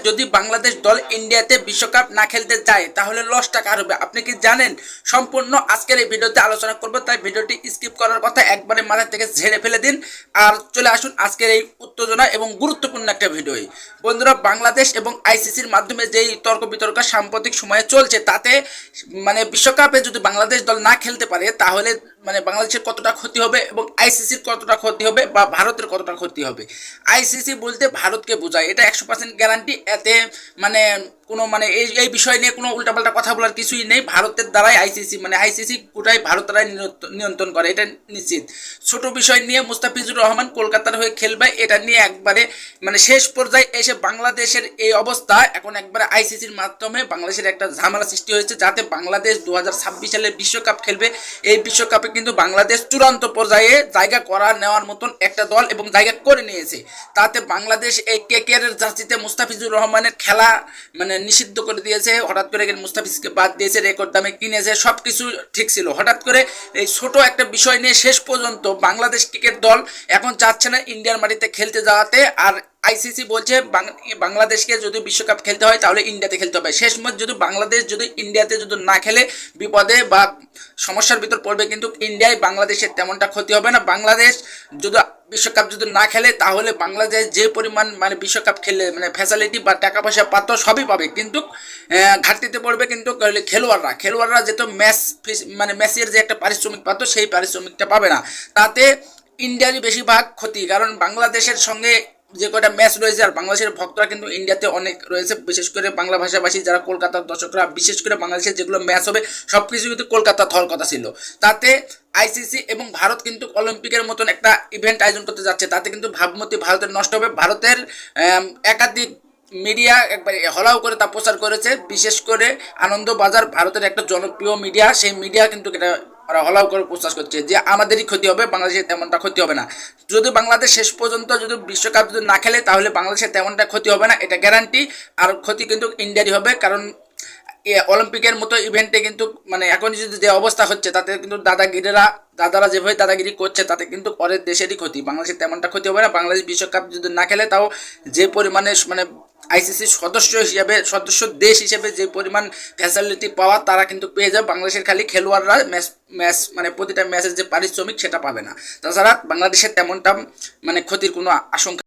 যদি বাংলাদেশ দল ইন্ডিয়াতে বিশ্বকাপ না খেলতে যায় তাহলে লসটা কার হবে আপনি কি জানেন? সম্পূর্ণ আজকের এই ভিডিওতে আলোচনা করব, তাই ভিডিওটি স্কিপ করার কথা একবারে মাথা থেকে ঝেড়ে ফেলে দিন আর চলে আসুন আজকের এই উত্তেজনা এবং গুরুত্বপূর্ণ একটা ভিডিও। বন্ধুরা, বাংলাদেশ এবং আইসিসির মাধ্যমে যেই তর্ক বিতর্ক সাম্প্রতিক সময়ে চলছে তাতে বিশ্বকাপে যদি বাংলাদেশ দল না খেলতে পারে তাহলে বাংলাদেশের কতটা ক্ষতি হবে এবং আইসিসির কতটা ক্ষতি হবে বা ভারতের কতটা ক্ষতি হবে। আইসিসি বলতে ভারতকে বোঝায়, এটা 100% গ্যারান্টি। এতে কোনো এই বিষয় নিয়ে কোনো উল্টাপাল্টা কথা বলার কিছুই নেই। ভারতের দ্বারাই আইসিসি গোটাই ভারত দ্বারাই নিয়ন্ত্রণ করে, এটা নিশ্চিত। ছোট বিষয় নিয়ে মুস্তাফিজুর রহমান কলকাতার হয়ে খেলবে, এটা নিয়ে একবারে শেষ পর্যায়ে এসে বাংলাদেশের এই অবস্থা। এখন একবারে আইসিসির মাধ্যমে বাংলাদেশের একটা ঝামেলা সৃষ্টি হয়েছে, যাতে বাংলাদেশ 2026 সালে বিশ্বকাপ খেলবে। এই বিশ্বকাপে কিন্তু বাংলাদেশ চূড়ান্ত পর্যায়ে জায়গা করা নেওয়ার মতন একটা দল এবং জায়গা করে নিয়েছে। তাতে বাংলাদেশ এই কেকেআরের জার্সিতে মুস্তাফিজুর রহমানের খেলা নিষিদ্ধ করে দিয়েছে। হঠাৎ করে মুস্তাফিজকে বাদ দিয়েছে, রেকর্ড দামে কিনেছে, সব কিছু ঠিক ছিল। হঠাৎ করে এই ছোট একটা বিষয় নিয়ে শেষ পর্যন্ত বাংলাদেশ ক্রিকেট দল এখন চাচ্ছে না ইন্ডিয়ার মাটিতে খেলতে যাওয়াতে। আর আইসিসি বলছে বাংলাদেশকে যদি বিশ্বকাপ খেলতে হয় তাহলে ইন্ডিয়াতে খেলতে হবে। শেষমেশ যদি বাংলাদেশ যদি ইন্ডিয়াতে যদি না খেলে বিপদে বা সমস্যার ভিতর পড়বে, কিন্তু ইন্ডিয়ায় বাংলাদেশের তেমনটা ক্ষতি হবে না। বাংলাদেশ যদি বিশ্বকাপ যদি না খেলে তাহলে বাংলাদেশ যে পরিমাণ বিশ্বকাপ খেলে ফ্যাসিলিটি বা টাকা পয়সা পাত্র সবই পাবে, কিন্তু ঘাটতিতে পড়বে কিন্তু খেলোয়াড়রা যেহেতু ম্যাচের যে একটা পারিশ্রমিক পাত্র সেই পারিশ্রমিকটা পাবে না। তাতে ইন্ডিয়ারই বেশিরভাগ ক্ষতি, কারণ বাংলাদেশের সঙ্গে যে কটা ম্যাচ রয়েছে আর বাংলাদেশের ভক্তরা কিন্তু ইন্ডিয়াতে অনেক রয়েছে, বিশেষ করে বাংলা ভাষাভাষী যারা কলকাতার দর্শকরা। বিশেষ করে বাংলাদেশের যেগুলো ম্যাচ হবে সব কিছু কিন্তু কলকাতা হওয়ার কথা ছিল। তাতে আইসিসি এবং ভারত কিন্তু অলিম্পিকের মতন একটা ইভেন্ট আয়োজন করতে যাচ্ছে, তাতে কিন্তু ভাবমূর্তি ভারতের নষ্ট হবে। ভারতের একাধিক মিডিয়া একবার হলাও করে তা প্রচার করেছে, বিশেষ করে আনন্দবাজার ভারতের একটা জনপ্রিয় মিডিয়া, সেই মিডিয়া কিন্তু এটা ওরা হলাও করে প্রচার করছে যে আমাদেরই ক্ষতি হবে, বাংলাদেশের তেমনটা ক্ষতি হবে না। যদি বাংলাদেশ শেষ পর্যন্ত যদি বিশ্বকাপ যদি না খেলে তাহলে বাংলাদেশের তেমনটা ক্ষতি হবে না, এটা গ্যারান্টি। আর ক্ষতি কিন্তু ইন্ডিয়ারই হবে, কারণ অলিম্পিকের মতো ইভেন্টে কিন্তু এখন যদি যে অবস্থা হচ্ছে তাতে কিন্তু দাদারা যেভাবে দাদাগিরি করছে তাতে কিন্তু পরের দেশেরই ক্ষতি, বাংলাদেশের তেমনটা ক্ষতি হবে না। বাংলাদেশ বিশ্বকাপ যদি না খেলে তাও যে পরিমাণে আইসিসির সদস্য দেশ হিসেবে যে পরিমাণ ফ্যাসিলিটি পাওয়া তারা কিন্তু পেয়ে যাবে। বাংলাদেশের খালি খেলোয়াড়রা ম্যাচ প্রতিটা ম্যাচের যে পারিশ্রমিক সেটা পাবে না। তাছাড়া বাংলাদেশের তেমনটা ক্ষতির কোনো আশঙ্কা